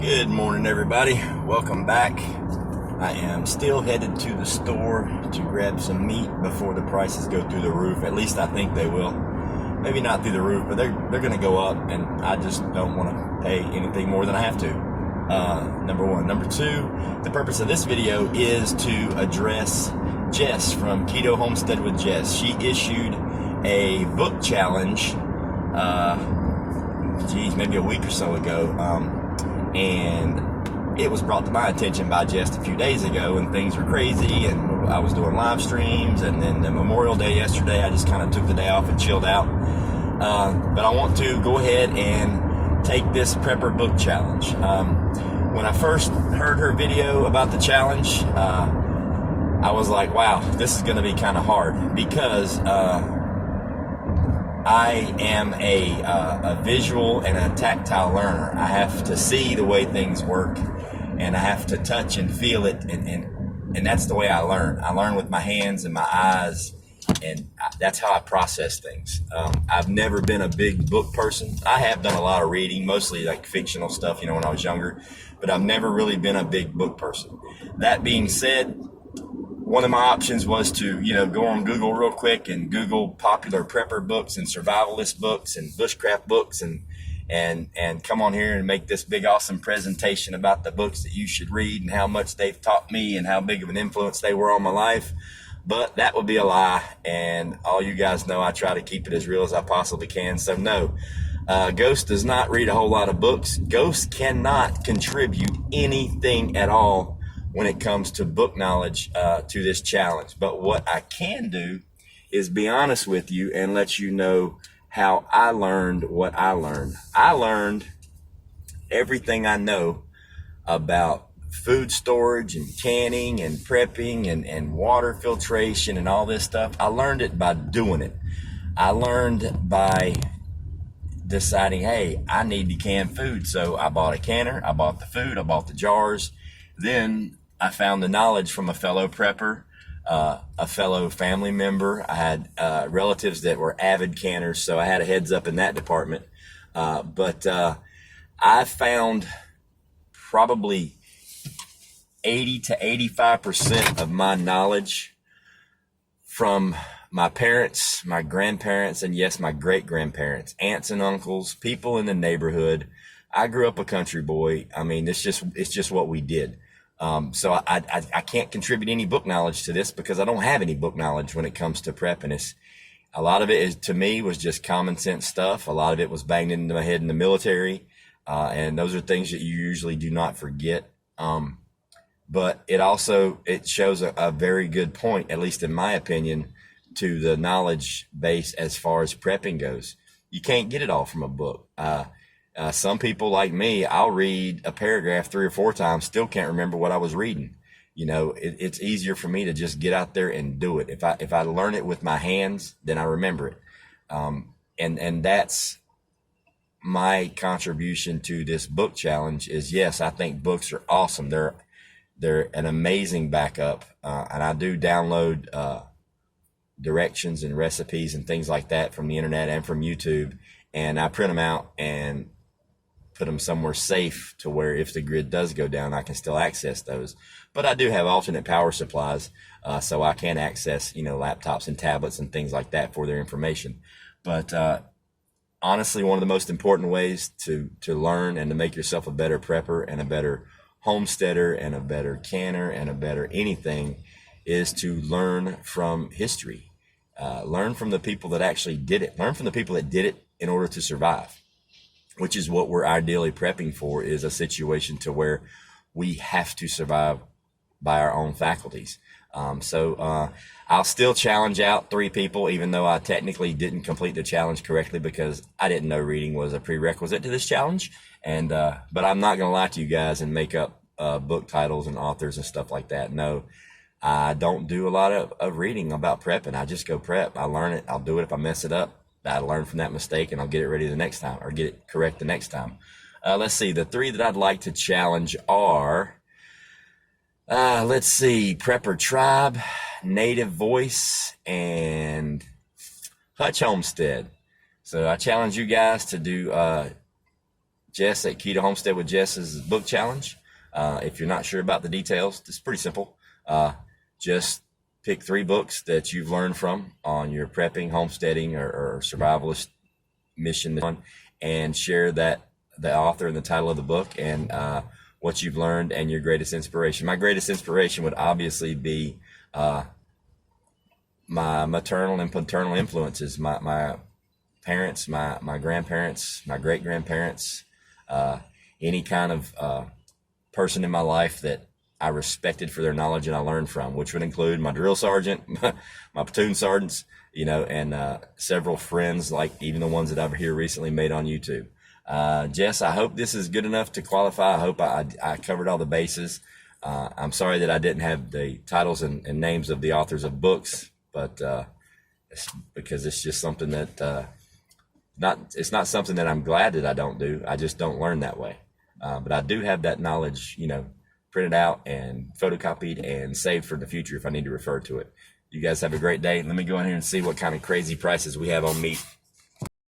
Good morning, everybody. Welcome back. I am still headed to the store to grab some meat before the prices go through the roof. At least I think they will. Maybe not through the roof, but they're going to go up, and I just don't want to pay anything more than I have to. Number one. Number two, the purpose of this video is to address Jess from Keto Homestead with Jess. She issued a book challenge, maybe a week or so ago, and it was brought to my attention by Jess a few days ago, and things were crazy, and I was doing live streams, and then the Memorial Day yesterday, I just kind of took the day off and chilled out. But I want to go ahead and take this Prepper Book Challenge. When I first heard her video about the challenge, I was like, wow, this is going to be kind of hard, because I am a visual and a tactile learner. I have to see the way things work, and I have to touch and feel it, and that's the way I learn. I learn with my hands and my eyes, and that's how I process things. I've never been a big book person. I have done a lot of reading, mostly like fictional stuff, when I was younger, but I've never really been a big book person. That being said, one of my options was to, go on Google real quick and Google popular prepper books and survivalist books and bushcraft books and come on here and make this big awesome presentation about the books that you should read and how much they've taught me and how big of an influence they were on my life. But that would be a lie, and all you guys know I try to keep it as real as I possibly can. So no, Ghost does not read a whole lot of books. Ghost cannot contribute anything at all when it comes to book knowledge to this challenge. But what I can do is be honest with you and let you know how I learned what I learned. I learned everything I know about food storage and canning and prepping and water filtration and all this stuff. I learned it by doing it. I learned by deciding, hey, I need to can food. So I bought a canner, I bought the food, I bought the jars. Then I found the knowledge from a fellow prepper, a fellow family member. I had relatives that were avid canners, so I had a heads up in that department. But I found probably 80 to 85% of my knowledge from my parents, my grandparents, and yes, my great-grandparents, aunts and uncles, people in the neighborhood. I grew up a country boy. I mean, it's just what we did. So I can't contribute any book knowledge to this because I don't have any book knowledge when it comes to prepping. A lot of it is, to me, was just common sense stuff. A lot of it was banged into my head in the military. And those are things that you usually do not forget. But it shows a very good point, at least in my opinion, to the knowledge base as far as prepping goes. You can't get it all from a book. Some people like me, I'll read a paragraph 3 or 4 times, still can't remember what I was reading. It's easier for me to just get out there and do it. If I learn it with my hands, then I remember it. And that's my contribution to this book challenge is, yes, I think books are awesome. They're an amazing backup. And I do download, directions and recipes and things like that from the internet and from YouTube. And I print them out and put them somewhere safe to where if the grid does go down, I can still access those. But I do have alternate power supplies, so I can access, laptops and tablets and things like that for their information. But honestly, one of the most important ways to learn and to make yourself a better prepper and a better homesteader and a better canner and a better anything is to learn from history. Learn from the people that actually did it. Learn from the people that did it in order to survive, which is what we're ideally prepping for, is a situation to where we have to survive by our own faculties. So I'll still challenge out 3 people, even though I technically didn't complete the challenge correctly because I didn't know reading was a prerequisite to this challenge. And but I'm not going to lie to you guys and make up book titles and authors and stuff like that. No, I don't do a lot of reading about prepping. I just go prep. I learn it. I'll do it if I mess it up. I learn from that mistake and I'll get it ready the next time, or get it correct the next time. Let's see. The 3 that I'd like to challenge are, Prepper Tribe, Native Voice, and Hutch Homestead. So I challenge you guys to do Jess at Key to Homestead with Jess's book challenge. If you're not sure about the details, it's pretty simple. Just pick 3 books that you've learned from on your prepping, homesteading, or survivalist mission, and share the author and the title of the book and what you've learned and your greatest inspiration. My greatest inspiration would obviously be my maternal and paternal influences, my parents, my grandparents, my great grandparents, any kind of person in my life that I respected for their knowledge and I learned from, which would include my drill sergeant, my platoon sergeants, and several friends, like even the ones that I've here recently made on YouTube. Jess, I hope this is good enough to qualify. I hope I covered all the bases. I'm sorry that I didn't have the titles and names of the authors of books, but because it's just something that it's not something that I'm glad that I don't do. I just don't learn that way. But I do have that knowledge, printed out and photocopied and saved for the future if I need to refer to it. You guys have a great day. Let me go in here and see what kind of crazy prices we have on meat.